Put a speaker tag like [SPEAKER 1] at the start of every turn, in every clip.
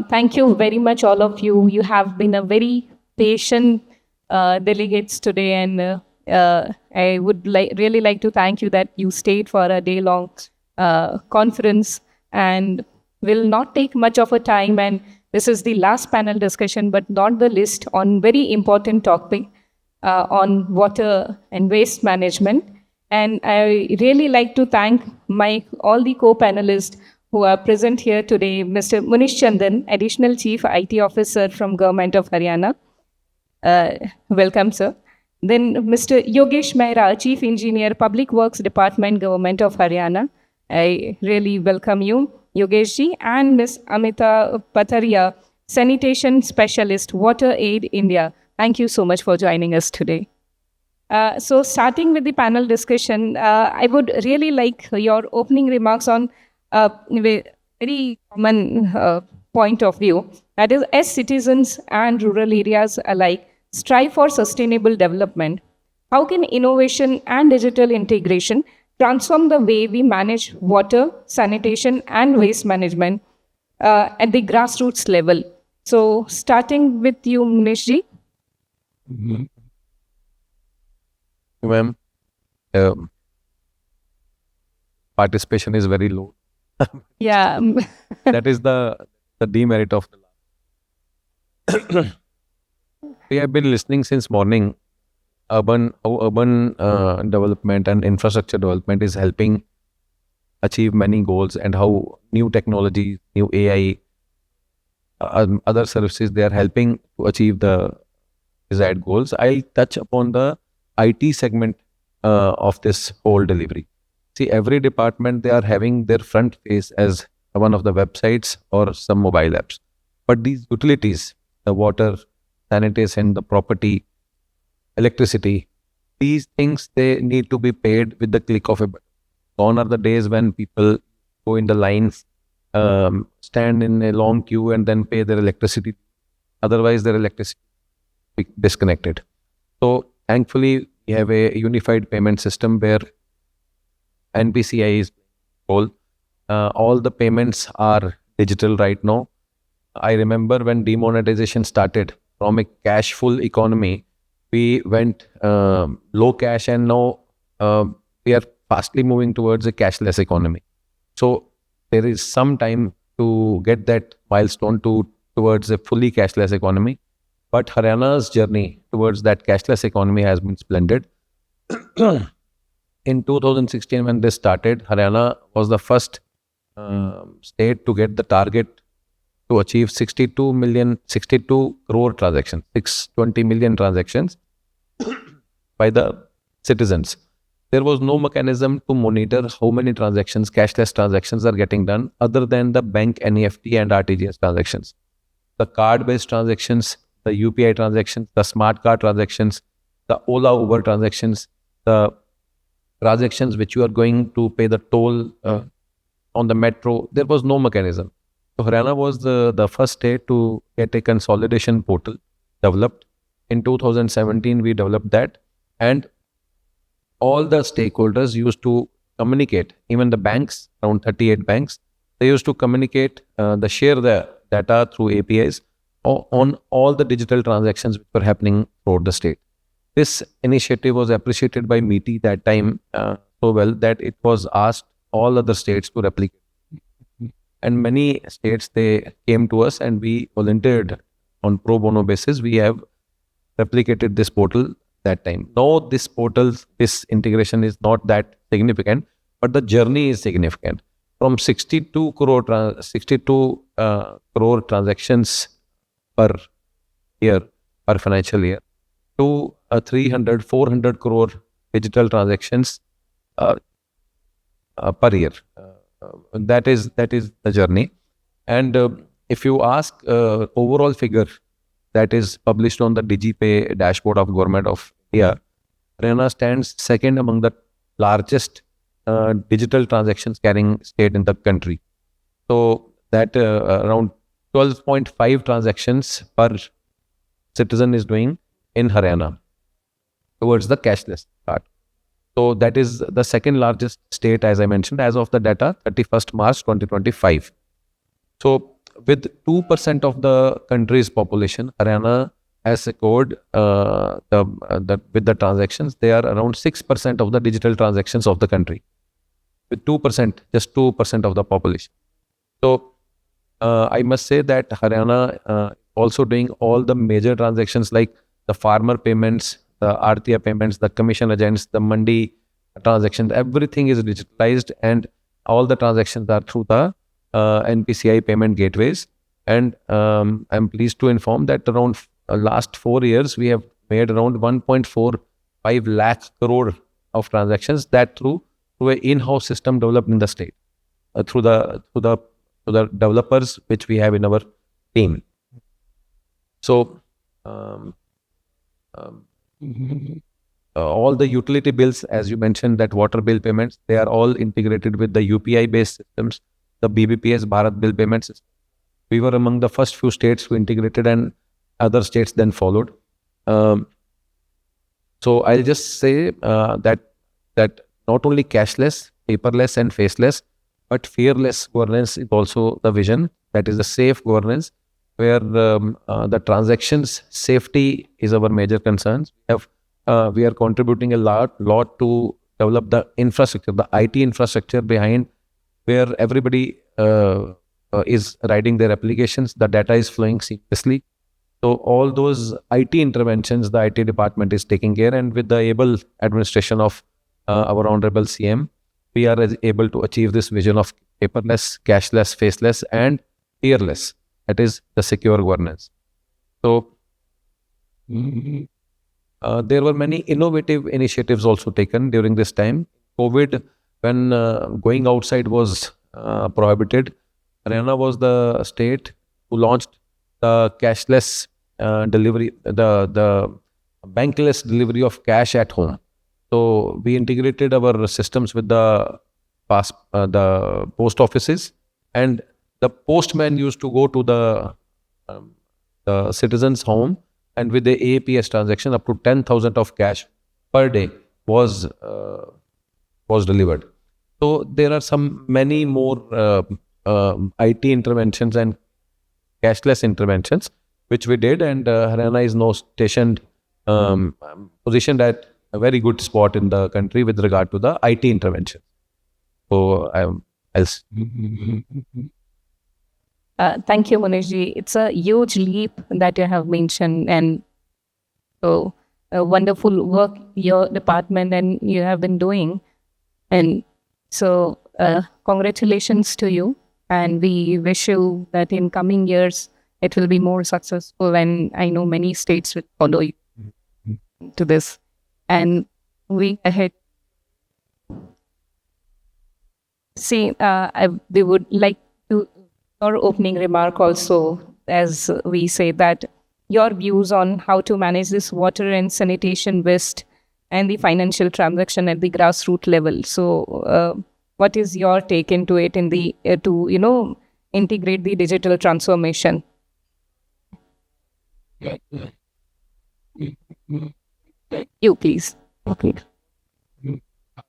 [SPEAKER 1] Thank you very much, all of you. You have been a very patient delegates today, and I would really like to thank you that you stayed for a day-long conference, and will not take much of a time. And this is the last panel discussion, but not the least, on very important topic on water and waste management. And I really like to thank my all the co-panelists who are present here today. Mr. Munish Chandan, Additional Chief IT Officer from Government of Haryana. Welcome, sir. Then Mr. Yogesh Mehra, Chief Engineer, Public Works Department, Government of Haryana. I really welcome you, Yogesh ji. And Ms. Amita Pathriya, Sanitation Specialist, WaterAid India. Thank you so much for joining us today. So starting with the panel discussion, I would really like your opening remarks on a very common point of view. That is, as citizens and rural areas alike strive for sustainable development, how can innovation and digital integration transform the way we manage water, sanitation, and waste management at the grassroots level? So starting with you, Munish ji.
[SPEAKER 2] Ma'am, participation is very low.
[SPEAKER 1] Yeah.
[SPEAKER 2] That is the demerit of the last. We have been listening since morning how urban development and infrastructure development is helping achieve many goals, and how new technology, new AI, other services, they are helping to achieve the desired goals. I'll touch upon the IT segment of this whole delivery. See, every department, they are having their front face as one of the websites or some mobile apps. But these utilities, the water, sanitation, the property, electricity, these things, they need to be paid with the click of a button. Gone are the days when people go in the lines, stand in a long queue and then pay their electricity. Otherwise, their electricity be disconnected. So thankfully, we have a unified payment system where NPCI is all the payments are digital right now. I remember when demonetization started, from a cash full economy, we went low cash, and now we are fastly moving towards a cashless economy. So there is some time to get that milestone towards a fully cashless economy. But Haryana's journey towards that cashless economy has been splendid. In 2016, when this started, Haryana was the first state to get the target to achieve 62 crore transactions, 620 million transactions by the citizens. There was no mechanism to monitor how many transactions, cashless transactions, are getting done other than the bank NEFT and RTGS transactions. The card-based transactions, the UPI transactions, the smart card transactions, the Ola Uber transactions, the transactions which you are going to pay the toll on the metro, there was no mechanism. So Haryana was the first state to get a consolidation portal developed. In 2017, we developed that, and all the stakeholders used to communicate, even the banks, around 38 banks, they used to communicate, share the data through APIs on all the digital transactions which were happening throughout the state. This initiative was appreciated by MITI that time so well that it was asked all other states to replicate. And many states, they came to us and we volunteered on pro bono basis. We have replicated this portal that time. Now this portal, this integration is not that significant, but the journey is significant. From 62 crore transactions per year, per financial year, to 300, 400 crore digital transactions per year. That is the journey. And if you ask overall figure that is published on the DigiPay dashboard of Government of India, Haryana stands second among the largest digital transactions carrying state in the country. So that around 12.5 transactions per citizen is doing in Haryana towards the cashless part. So that is the second largest state, as I mentioned, as of the data 31st March 2025. So with 2% of the country's population, Haryana has secured with the transactions, they are around 6% of the digital transactions of the country. With 2%, just 2% of the population. So I must say that Haryana also doing all the major transactions like the farmer payments, the RTI payments, the commission agents, the mandi transactions, everything is digitalized and all the transactions are through the NPCI payment gateways. And I'm pleased to inform that around last 4 years, we have made around 1.45 lakh crore of transactions that through an in-house system developed in the state, through the developers which we have in our team. So all the utility bills, as you mentioned, that water bill payments, they are all integrated with the UPI based systems, the BBPS Bharat bill payment system. We were among the first few states who integrated, and other states then followed. So I'll just say that not only cashless, paperless and faceless, but fearless governance is also the vision. That is the safe governance, where the transactions safety is our major concerns. We are contributing a lot to develop the infrastructure, the IT infrastructure behind where everybody is writing their applications, the data is flowing seamlessly. So all those IT interventions, the IT department is taking care, and with the able administration of our honorable CM, we are able to achieve this vision of paperless, cashless, faceless, and fearless. That is the secure governance. So there were many innovative initiatives also taken during this time. COVID, when going outside was prohibited, Haryana was the state who launched the cashless delivery, the bankless delivery of cash at home. So we integrated our systems with the post offices, and the postman used to go to the citizen's home, and with the AAPS transaction, up to 10,000 of cash per day was delivered. So there are many more IT interventions and cashless interventions which we did, and Haryana is now positioned at a very good spot in the country with regard to the IT intervention. So
[SPEAKER 1] thank you, Munishji. It's a huge leap that you have mentioned, and so wonderful work your department and you have been doing. And so congratulations to you, and we wish you that in coming years it will be more successful, and I know many states will follow you to this. And we ahead. See, we would like to your opening remark also, as we say that your views on how to manage this water and sanitation waste and the financial transaction at the grassroots level. So, what is your take into it in the to integrate the digital transformation? You please. Okay.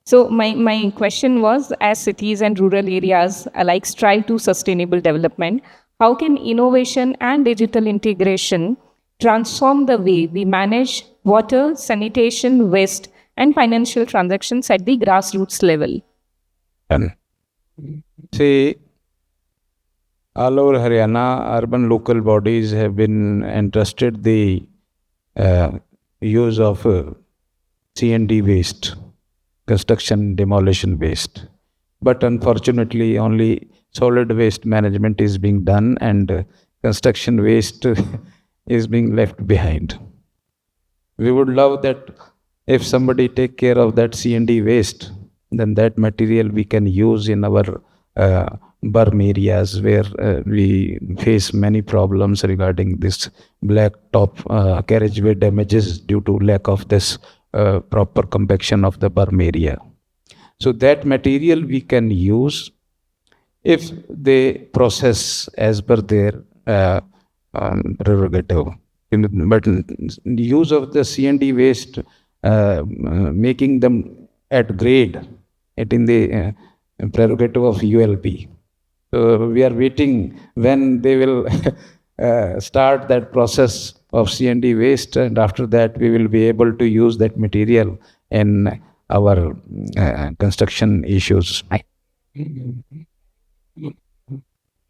[SPEAKER 1] So my question was, as cities and rural areas alike strive to sustainable development, how can innovation and digital integration transform the way we manage water, sanitation, waste, and financial transactions at the grassroots level?
[SPEAKER 3] See, all over Haryana, urban local bodies have been entrusted the use of C&D waste, construction demolition waste. But unfortunately, only solid waste management is being done, and construction waste is being left behind. We would love that if somebody take care of that C&D waste, then that material we can use in our berm areas where we face many problems regarding this black top carriageway damages due to lack of this proper compaction of the berm area. So that material we can use if they process as per their prerogative. But use of the C&D waste, making them at grade, it in the prerogative of ULB. So we are waiting when they will start that process of C&D waste, and after that we will be able to use that material in our construction issues.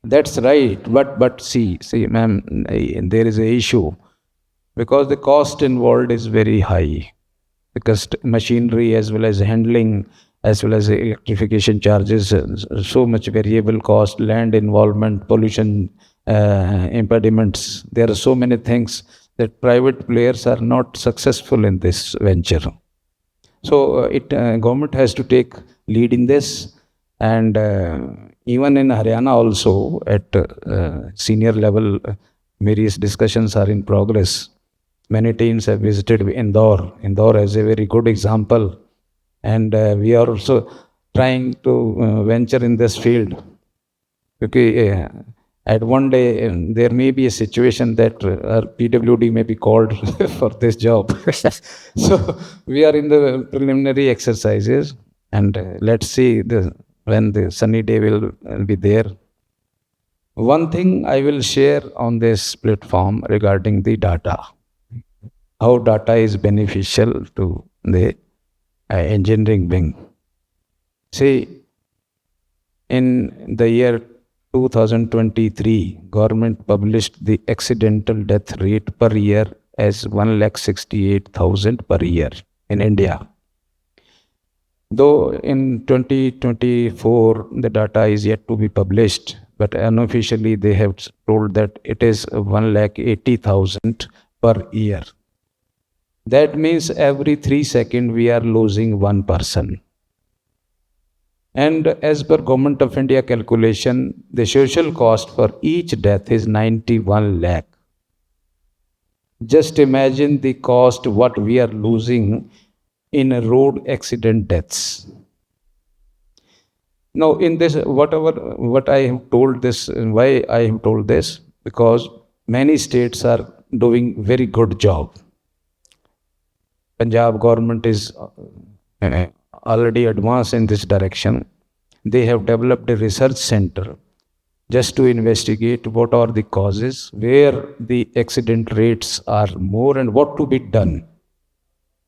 [SPEAKER 3] That's right, but see, ma'am, there is a issue because the cost involved is very high. Because machinery as well as handling as well as electrification charges, so much variable cost, land involvement, pollution impediments. There are so many things that private players are not successful in this venture. So government has to take lead in this, and even in Haryana also at senior level, various discussions are in progress. Many teams have visited Indore. Indore is a very good example, and we are also trying to venture in this field. Because at one day there may be a situation that our PWD may be called for this job. So we are in the preliminary exercises, and let's see when the sunny day will be there. One thing I will share on this platform regarding the data, how data is beneficial to the engineering wing. See, in the year 2023, government published the accidental death rate per year as 1,68,000 per year in India. Though in 2024, the data is yet to be published, but unofficially they have told that it is 1,80,000 per year. That means every 3 seconds we are losing one person. And as per Government of India calculation, the social cost for each death is 91 lakh. Just imagine the cost what we are losing in road accident deaths. Now, in this, what I have told this, why I have told this, because many states are doing very good job. Punjab government is already advanced in this direction. They have developed a research center just to investigate what are the causes, where the accident rates are more, and what to be done.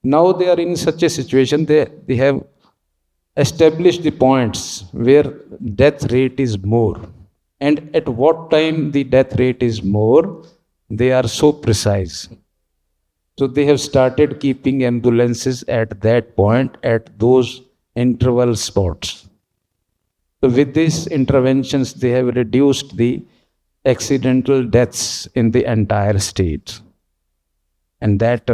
[SPEAKER 3] Now they are in such a situation, they have established the points where death rate is more, and at what time the death rate is more, they are so precise. So they have started keeping ambulances at that point, at those interval spots. So with these interventions, they have reduced the accidental deaths in the entire state. And that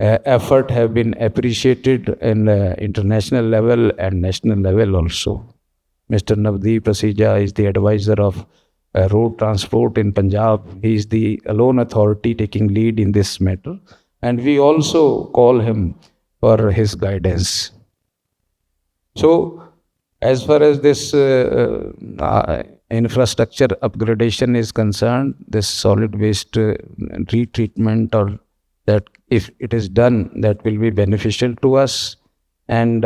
[SPEAKER 3] effort have been appreciated in international level and national level also. Mr. Navdeep Asija is the advisor of road transport in Punjab. He is the alone authority taking lead in this matter. And we also call him for his guidance. So, as far as this infrastructure upgradation is concerned, this solid waste retreatment, or that if it is done, that will be beneficial to us. And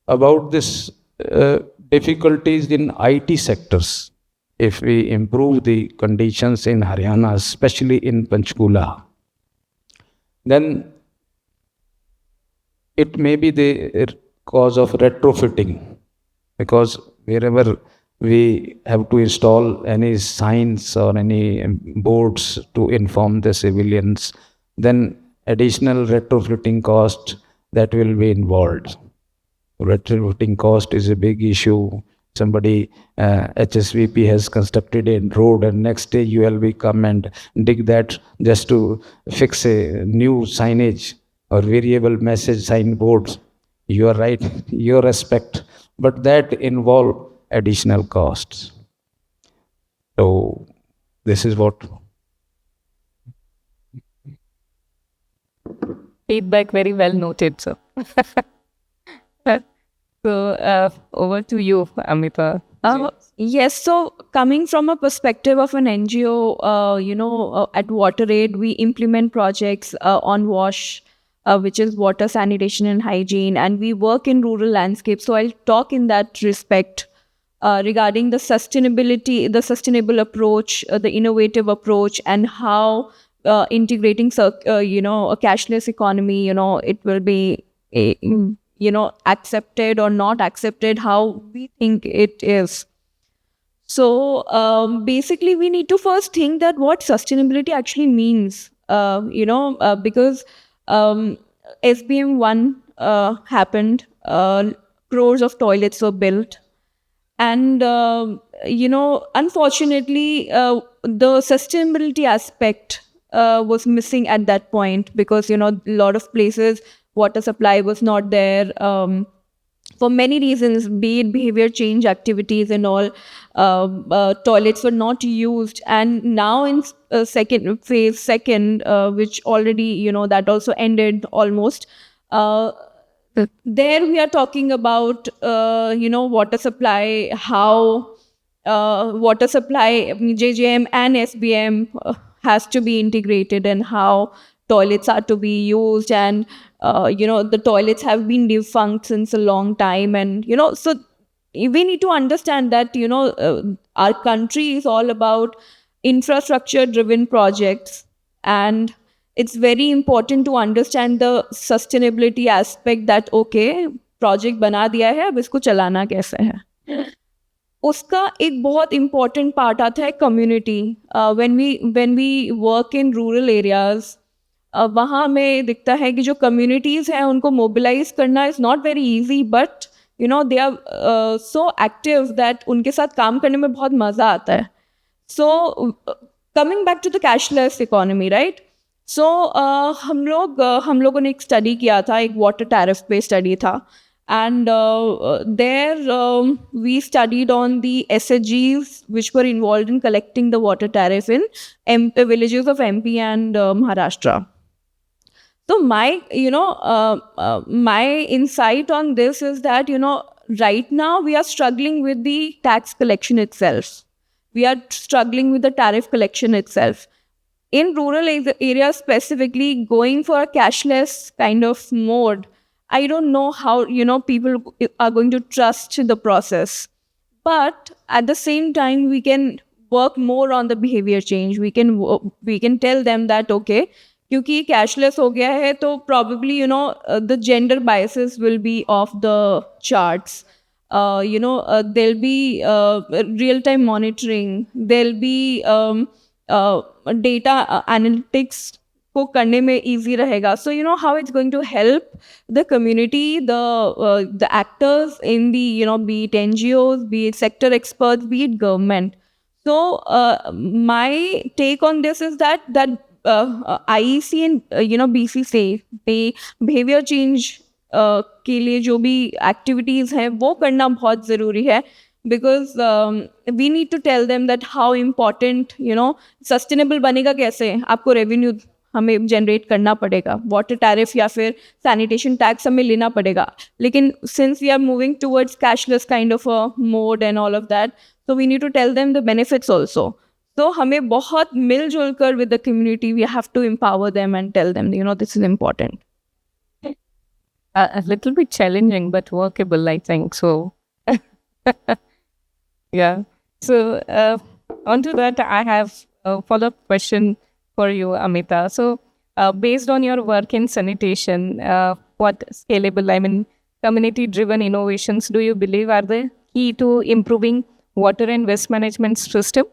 [SPEAKER 3] about this difficulties in IT sectors, if we improve the conditions in Haryana, especially in Panchkula, then it may be the cause of retrofitting, because wherever we have to install any signs or any boards to inform the civilians, then additional retrofitting cost that will be involved. Retrofitting cost is a big issue. Somebody, HSVP has constructed a road, and next day ULB come and dig that just to fix a new signage or variable message signboards. You are right, your respect, but that involve additional costs. So this is what.
[SPEAKER 1] Feedback very well noted, sir. So over to you, Amita.
[SPEAKER 4] Yes, so coming from a perspective of an NGO, at WaterAid, we implement projects on WASH, which is water, sanitation and hygiene, and we work in rural landscapes. So I'll talk in that respect. regarding the sustainable approach, the innovative approach, and how integrating, a cashless economy, it will be, accepted or not accepted, how we think it is. So basically, we need to first think that what sustainability actually means, because SBM 1 happened, crores of toilets were built. And, unfortunately, the sustainability aspect was missing at that point because, a lot of places, water supply was not there. For many reasons, be it behavior change activities and all, toilets were not used. And now in phase second, which already, that also ended almost. There we are talking about, water supply, how water supply, JJM and SBM has to be integrated, and how toilets are to be used. And, the toilets have been defunct since a long time. And, so we need to understand that, our country is all about infrastructure driven projects. And it's very important to understand the sustainability aspect, that okay, project बना दिया है, अब इसको चलाना कैसे है. उसका एक बहुत important part आता है community. When we work in rural areas, वहाँ हमें दिखता है कि जो communities हैं उनको mobilize करना is not very easy, but they are so active that उनके साथ काम करने में बहुत मजा आता है. So coming back to the cashless economy, right? So हम लोगों ने एक स्टडी किया था, एक वाटर टैरिफ पे स्टडी था. And there we studied on the SHGs which were involved in collecting the water tariff in villages of MP and Maharashtra. So my insight on this is that, right now we are struggling with the tax collection itself. We are struggling with the tariff collection itself. In rural areas specifically, going for a cashless kind of mode, I don't know how, people are going to trust the process. But at the same time, we can work more on the behavior change. We can tell them that, okay, क्योंकि cashless हो गया है, तो probably, the gender biases will be off the charts. There'll be real-time monitoring. There'll be data analytics को करने में easy रहेगा. So how it's going to help the community, the actors in the, be it NGOs, be it sector experts, be it government. So my take on this is that IEC and BC से behavior change के लिए जो भी activities हैं वो करना बहुत ज़रूरी है. Because we need to tell them that how important, sustainable बनेगा कैसे, आपको revenue हमें generate करना पड़ेगा, water tariff या फिर sanitation tax हमें लेना पड़ेगा. लेकिन since we are moving towards cashless kind of a mode and all of that, so we need to tell them the benefits also. So हमें बहुत मिलजुल कर with the community, we have to empower them and tell them, this is important.
[SPEAKER 1] A little bit challenging, but workable, I think. So, yeah. So, onto that, I have a follow-up question for you, Amita. So, based on your work in sanitation, what scalable, community-driven innovations do you believe are the key to improving water and waste management system,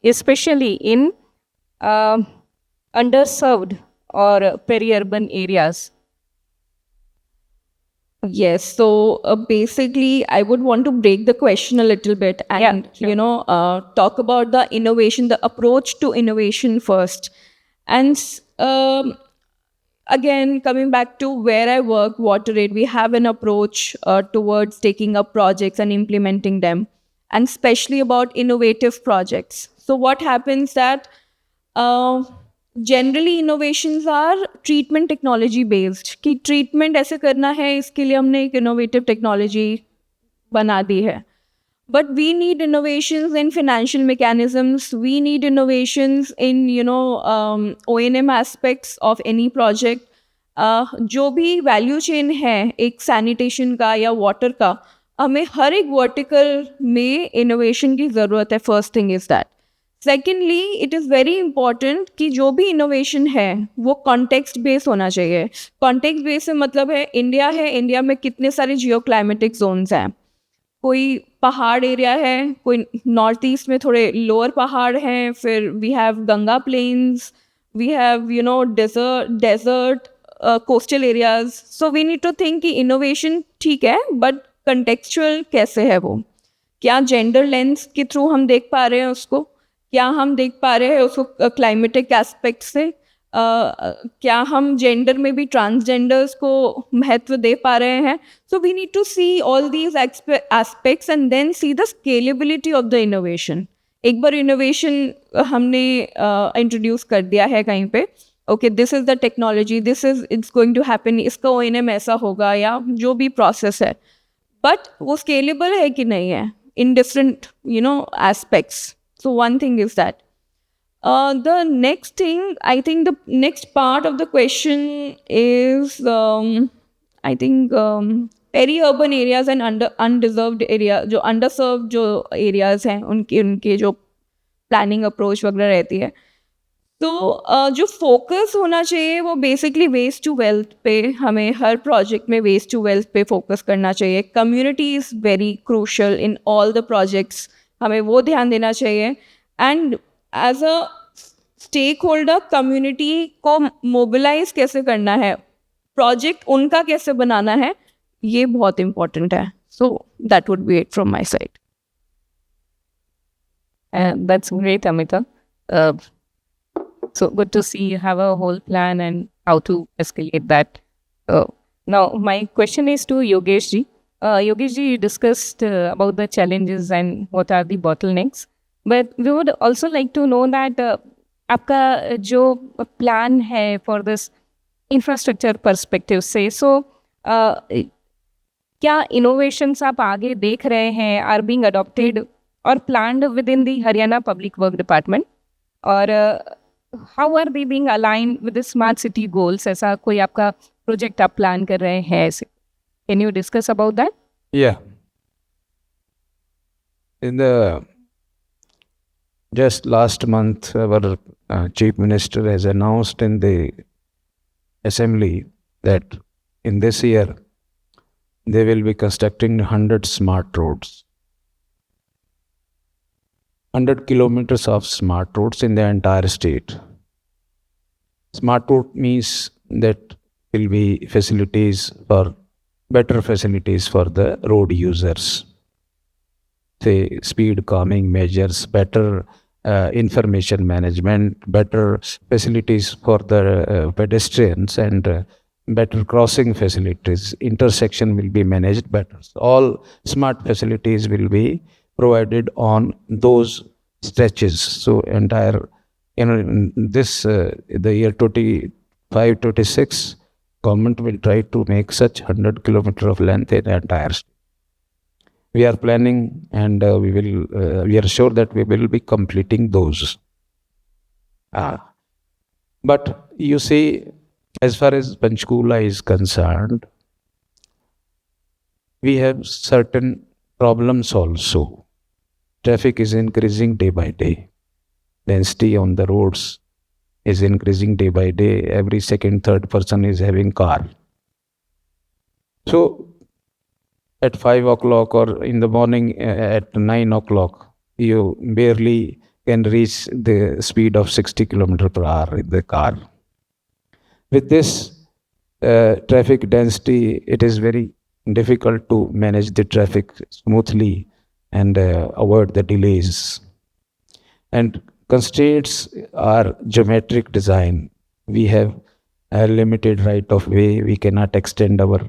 [SPEAKER 1] especially in underserved or peri-urban areas?
[SPEAKER 4] Yes. So basically, I would want to break the question a little bit and, talk about the innovation, the approach to innovation first. And again, coming back to where I work, WaterAid, we have an approach towards taking up projects and implementing them, and especially about innovative projects. So what happens that generally innovations are treatment technology based, कि treatment ऐसे करना है, इसके लिए हमने एक innovative technology बना दी है. But we need innovations in financial mechanisms. We need innovations in, O&M aspects of any project. जो भी value chain है एक sanitation का या water का, हमें हर एक वर्टिकल में इनोवेशन की ज़रूरत है. First thing is that. Secondly, it is very important कि जो भी इनोवेशन है वो कॉन्टेक्स्ट बेस होना चाहिए. कॉन्टेक्स्ट बेस से मतलब है इंडिया में कितने सारे जियो क्लाइमेटिक जोन्स हैं. कोई पहाड़ एरिया है, कोई नॉर्थ ईस्ट में थोड़े लोअर पहाड़ हैं, फिर we have Ganga plains, we have desert coastal areas. So we need to think कि इनोवेशन ठीक है बट कंटेक्चुअल कैसे है वो. क्या जेंडर लेंस के थ्रू हम देख पा रहे हैं उसको, क्या हम देख पा रहे हैं उसको क्लाइमेटिक एस्पेक्ट से, क्या हम जेंडर में भी ट्रांसजेंडर्स को महत्व दे पा रहे हैं. So we need to see all these aspects and then see the scalability of the innovation. एक बार इनोवेशन हमने इंट्रोड्यूस कर दिया है कहीं पे, okay this is the technology, this is it's going to happen, इसका ONM ऐसा होगा या जो भी प्रोसेस है, बट वो स्केलेबल है कि नहीं है in different aspects. So one thing is that. The next thing, I think the next part of the question is I think peri-urban areas and undeserved area, जो underserved जो areas हैं उनके जो planning approach वगैरह रहती है. तो जो फोकस होना चाहिए वो बेसिकली वेस्ट टू वेल्थ पे, हमें हर प्रोजेक्ट में वेस्ट टू वेल्थ पे फोकस करना चाहिए. Community is very crucial in all the projects, हमें वो ध्यान देना चाहिए. And as a stakeholder community को मोबिलाइज कैसे करना है, प्रोजेक्ट उनका कैसे बनाना है, ये बहुत इम्पोर्टेंट है. So that would be it from my side.
[SPEAKER 1] That's great, Amita. So good to see you have a whole plan and how to escalate that. Now, my question is to Yogesh ji. Yogesh ji, you discussed about the challenges and what are the bottlenecks. But we would also like to know that आपका जो plan है for this infrastructure perspective से, so क्या innovations आप आगे देख रहे हैं are being adopted or planned within the Haryana Public Work Department, or how are they being aligned with the smart city goals? ऐसा कोई आपका प्रोजेक्ट आप प्लान कर रहे हैं ऐसे? Can you discuss about that?
[SPEAKER 3] Yeah. In the just last month, our Chief Minister has announced in the Assembly that in this year they will be constructing 100 smart roads. 100 kilometers of smart roads in the entire state. Smart road means that will be better facilities for the road users. Say speed calming measures, better information management, better facilities for the pedestrians, and better crossing facilities. Intersection will be managed better. So all smart facilities will be provided on those stretches. So entire, in this the year 25-26, government will try to make such 100 kilometer of length in the entire state. We are planning, and we are sure that we will be completing those. But you see, as far as Panchkula is concerned, we have certain problems also. Traffic is increasing day by day. Density on the roads is increasing day by day. Every second, third person is having car. So at 5 o'clock or in the morning at 9 o'clock, you barely can reach the speed of 60 kilometers per hour in the car. With this traffic density, it is very difficult to manage the traffic smoothly and avoid the delays. And constraints are geometric design. We have a limited right of way. We cannot extend our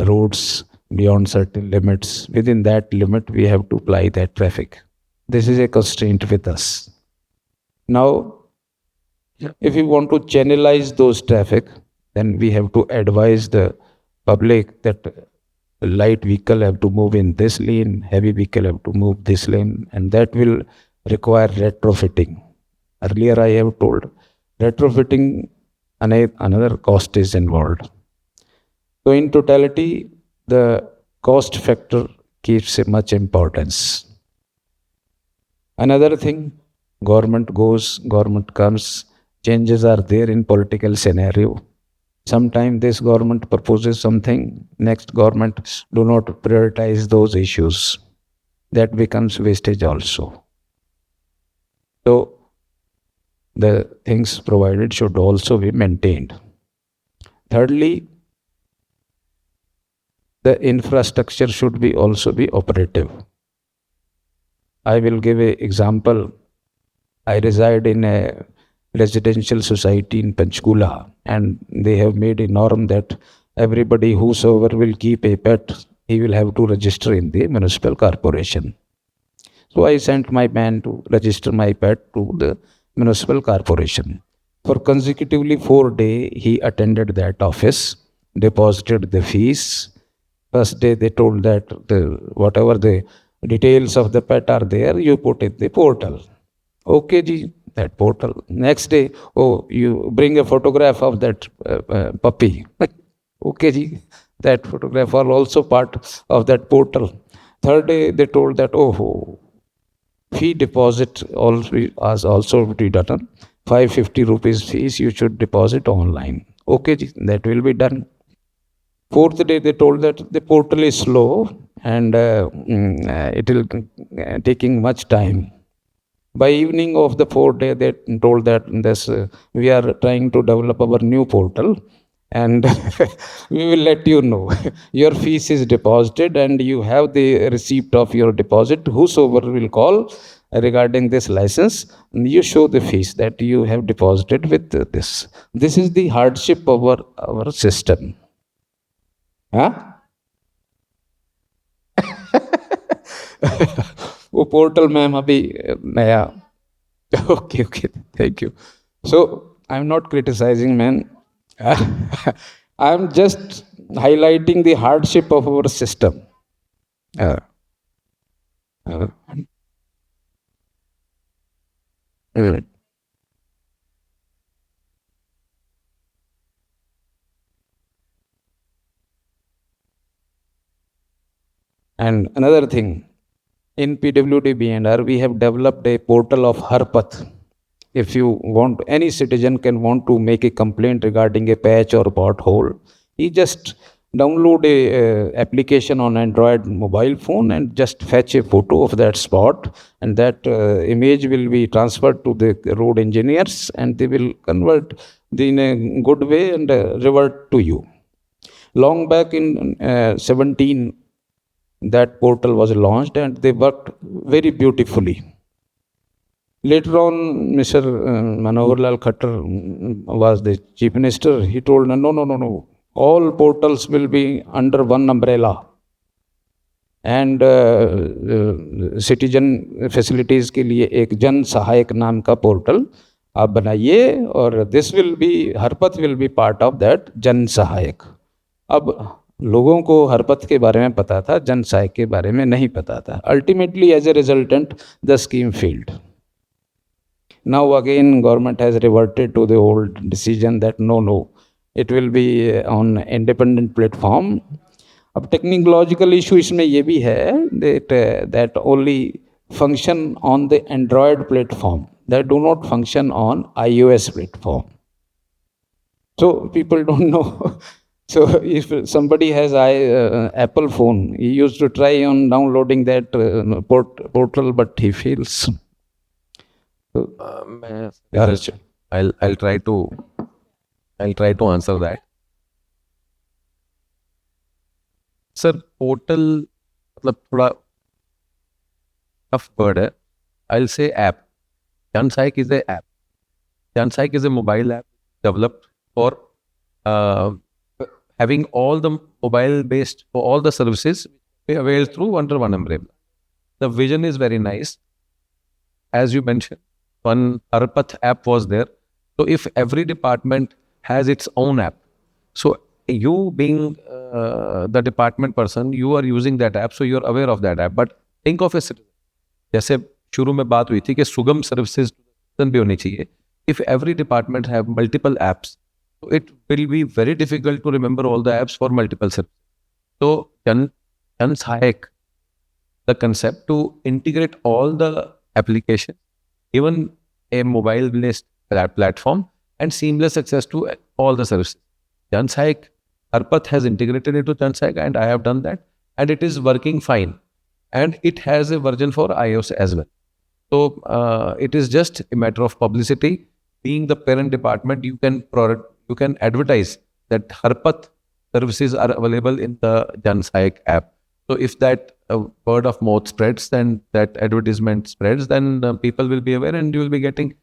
[SPEAKER 3] roads beyond certain limits. Within that limit, we have to apply that traffic. This is a constraint with us. Now, if we want to channelize those traffic, then we have to advise the public that light vehicle have to move in this lane, heavy vehicle have to move this lane, and that will require retrofitting. Earlier I have told, retrofitting, another cost is involved. So in totality, the cost factor keeps a much importance. Another thing, government goes, government comes, changes are there in political scenario. Sometimes this government proposes something, next government do not prioritize those issues. That becomes wastage also. So the things provided should also be maintained. Thirdly, the infrastructure should be also be operative. I will give an example. I reside in a residential society in Panchkula, and they have made a norm that everybody whosoever will keep a pet, he will have to register in the municipal corporation. So I sent my man to register my pet to the municipal corporation. For consecutively 4 days, he attended that office, deposited the fees. First day they told that whatever the details of the pet are there, you put in the portal. Okay, ji, that portal. Next day, oh, you bring a photograph of that puppy. Okay, ji, that photograph are also part of that portal. Third day, they told that, oh, fee deposit also be done. 550 rupees fees you should deposit online. Okay, ji, that will be done. Fourth day, they told that the portal is slow and it will taking much time. By evening of the fourth day, they told that we are trying to develop our new portal and we will let you know. Your fees is deposited and you have the receipt of your deposit. Whosoever will call regarding this license, you show the fees that you have deposited with this. This is the hardship of our system. हाँ वो portal ma'am अभी नया okay okay thank you so I am not criticising man I am just highlighting the hardship of our system. And another thing, in PWD BNR, we have developed a portal of Harpath. If you want, any citizen can want to make a complaint regarding a patch or pothole, he just download a application on Android mobile phone and just fetch a photo of that spot, and that image will be transferred to the road engineers and they will convert in a good way and revert to you. Long back in 17, that portal was launched and they worked very beautifully. Later on, Mr. Manohar Lal Khattar was the chief minister. He told, no. All portals will be under one umbrella. And citizen facilities के लिए एक जन सहायक नाम का portal आप बनाइए और this will be, Harpath will be part of that जन सहायक. अब लोगों को हरपथ के बारे में पता था, जन सहायक के बारे में नहीं पता था. Ultimately, as a resultant, the scheme failed. Now again, government has reverted to the old decision that no, it will be on independent platform. अब technological issue इसमें ये भी है that only function on the Android platform, that do not function on iOS platform. So people don't know. So if somebody has Apple phone, he used to try on downloading that portal, but he fails.
[SPEAKER 2] I'll try to answer that. Sir, portal मतलब थोड़ा tough word है. I'll say app. Jansaik is a app. Jansaik is a mobile app developed for having all the mobile-based for all the services available through under one umbrella. The vision is very nice. As you mentioned, one Harpath app was there. So if every department has its own app, so you being the department person, you are using that app, so you are aware of that app. But think of a citizen. जैसे शुरू में बात हुई थी कि सुगम services भी होनी चाहिए. If every department have multiple apps, so it will be very difficult to remember all the apps for multiple services. So Jan Sahayak, the concept to integrate all the applications, even a mobile-based platform, and seamless access to all the services. Jan Sahayak, Arpat has integrated into Jan Sahayak, and I have done that, and it is working fine. And it has a version for iOS as well. So it is just a matter of publicity. Being the parent department, you can advertise that Harpat services are available in the Jan Sahayak app. So if that word of mouth spreads, then that advertisement spreads, then people will be aware and you will be getting.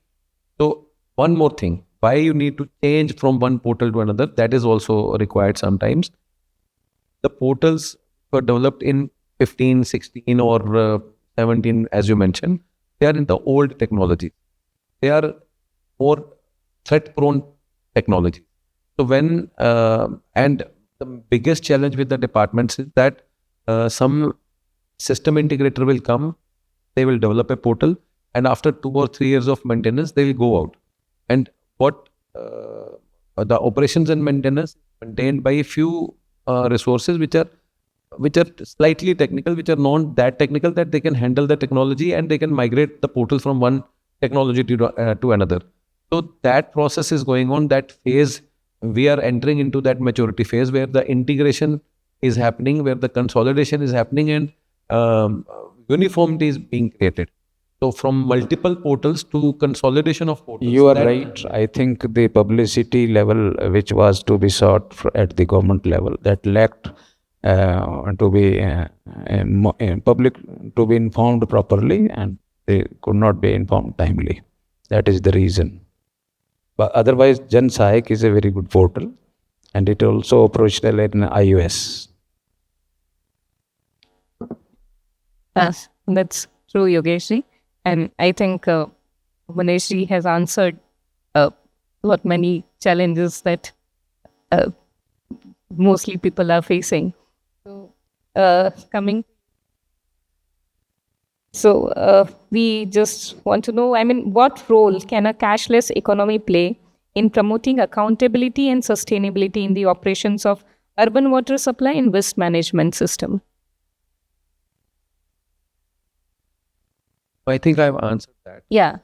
[SPEAKER 2] So one more thing, why you need to change from one portal to another, that is also required sometimes. The portals were developed in 15, 16 or 17, as you mentioned. They are in the old technology. They are more threat-prone technology. So and the biggest challenge with the departments is that some system integrator will come, they will develop a portal, and after 2 or 3 years of maintenance, they will go out. And what the operations and maintenance maintained by a few resources which are slightly technical, which are not that technical that they can handle the technology and they can migrate the portal from one technology to another. So that process is going on. That phase, we are entering into that maturity phase where the integration is happening, where the consolidation is happening, and uniformity is being created. So from multiple portals to consolidation of portals.
[SPEAKER 3] You are right. I think the publicity level which was to be sought at the government level, that lacked to be public, to be informed properly, and they could not be informed timely. That is the reason. But otherwise, Jan Sahayak is a very good portal, and it also operational in iOS.
[SPEAKER 1] Yes, that's true, Yogesh. And I think Munish has answered what many challenges that mostly people are facing. So, we just want to know, what role can a cashless economy play in promoting accountability and sustainability in the operations of urban water supply and waste management system?
[SPEAKER 2] I think I've answered that.
[SPEAKER 1] Yeah.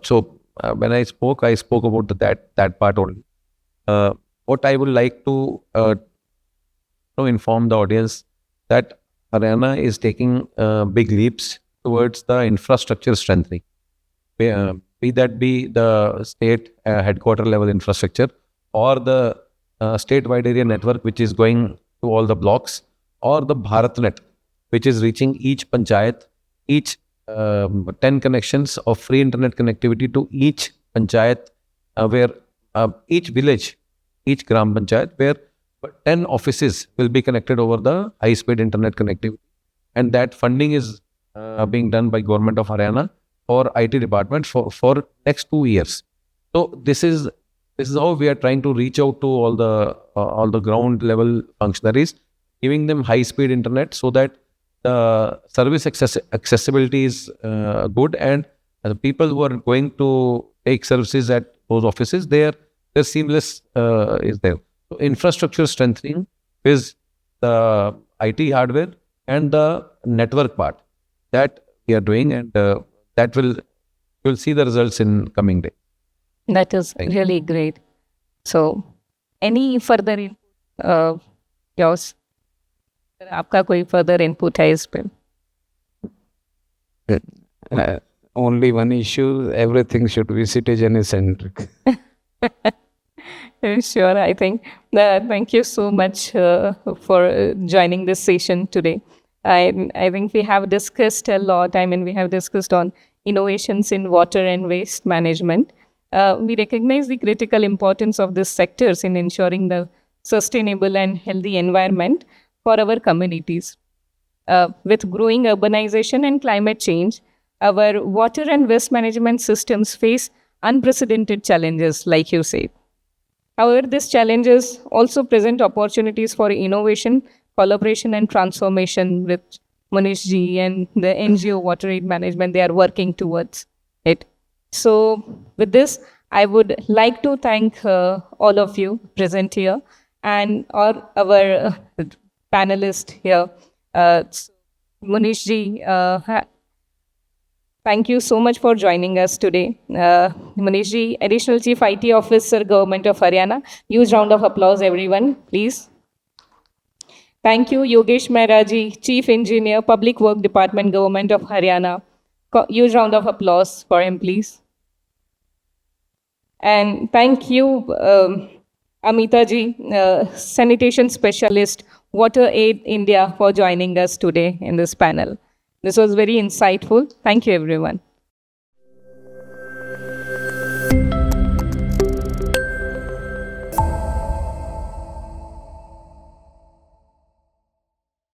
[SPEAKER 2] So when I spoke about that part only. What I would like to inform the audience that Haryana is taking big leaps towards the infrastructure strengthening. Be that be the state headquarter level infrastructure, or the statewide area network which is going to all the blocks, or the BharatNet which is reaching each panchayat, each 10 connections of free internet connectivity to each panchayat, where each village, each gram panchayat, where 10 offices will be connected over the high-speed internet connectivity. And that funding is being done by Government of Haryana for IT department for next 2 years. So this is how we are trying to reach out to all the ground level functionaries, giving them high-speed internet so that the service accessibility is good, and the people who are going to take services at those offices, their seamless is there. So infrastructure strengthening is the IT hardware and the network part that we are doing, and that you'll see the results in coming days.
[SPEAKER 1] That is really great. So, any further input, yours? आपका कोई further input है इस पे?
[SPEAKER 3] Only one issue, everything should be citizen-centric.
[SPEAKER 1] Sure, I think. Thank you so much for joining this session today. I think we have discussed a lot. We have discussed on innovations in water and waste management. We recognize the critical importance of these sectors in ensuring the sustainable and healthy environment for our communities. With growing urbanization and climate change, our water and waste management systems face unprecedented challenges, like you say. However, these challenges also present opportunities for innovation, collaboration, and transformation, which Munish ji and the NGO WaterAid Management, they are working towards it. So, with this, I would like to thank all of you present here and our panelists here Munish ji, thank you so much for joining us today. Munish ji, Additional Chief IT Officer, Government of Haryana. Huge round of applause, everyone, please. Thank you, Yogesh Mehra ji, Chief Engineer, Public Work Department, Government of Haryana. Huge round of applause for him, please. And thank you, Amita ji, Sanitation Specialist, WaterAid India, for joining us today in this panel. This was very insightful. Thank you, everyone.